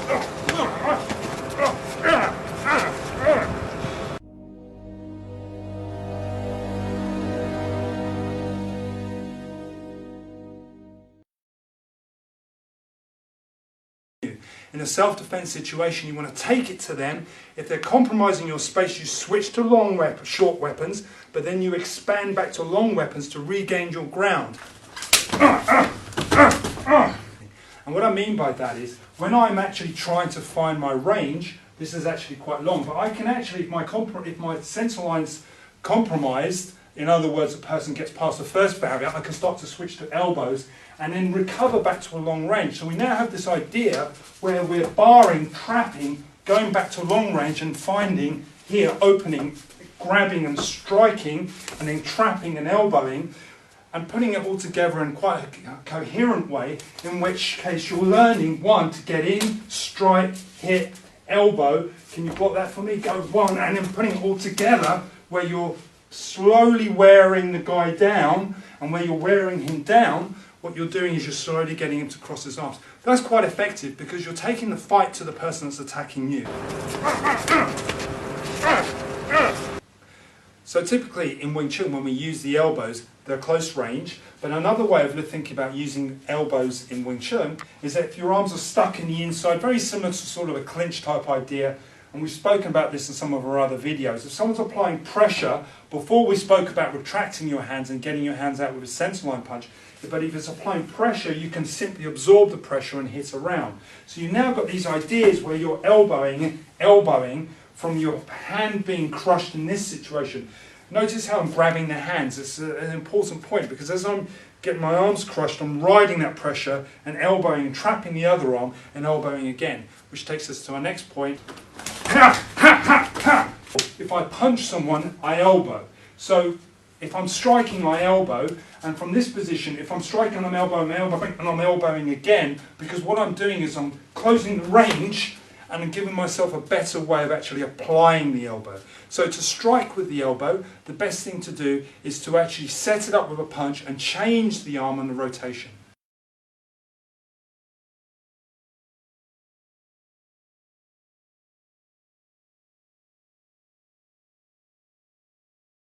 In a self-defense situation, you want to take it to them. If they're compromising your space, you switch to short weapons, but then you expand back to long weapons to regain your ground. And what I mean by that is, when I'm actually trying to find my range, this is actually quite long, but I can actually, if my sensor line's compromised, in other words, a person gets past the first barrier, I can start to switch to elbows and then recover back to a long range. So we now have this idea where we're barring, trapping, going back to long range and finding here, opening, grabbing and striking, and then trapping and elbowing, and putting it all together in quite a coherent way, in which case you're learning, one, to get in, strike, hit, elbow. Can you block that for me? Go one, and then putting it all together where you're slowly wearing the guy down, and where you're wearing him down, what you're doing is you're slowly getting him to cross his arms. That's quite effective because you're taking the fight to the person that's attacking you. So typically in Wing Chun, when we use the elbows, they're close range, but another way of thinking about using elbows in Wing Chun is that if your arms are stuck in the inside, very similar to sort of a clinch type idea, and we've spoken about this in some of our other videos. If someone's applying pressure, before we spoke about retracting your hands and getting your hands out with a sensor line punch, but if it's applying pressure, you can simply absorb the pressure and hit around. So you've now got these ideas where you're elbowing from your hand being crushed in this situation. Notice how I'm grabbing the hands. It's an important point because as I'm getting my arms crushed, I'm riding that pressure and elbowing and trapping the other arm and elbowing again, which takes us to our next point. If I punch someone, I elbow. So if I'm striking, I elbow, and from this position, if I'm striking, I'm elbowing, and I'm elbowing again, because what I'm doing is I'm closing the range and I'm giving myself a better way of actually applying the elbow. So to strike with the elbow, the best thing to do is to actually set it up with a punch and change the arm and the rotation.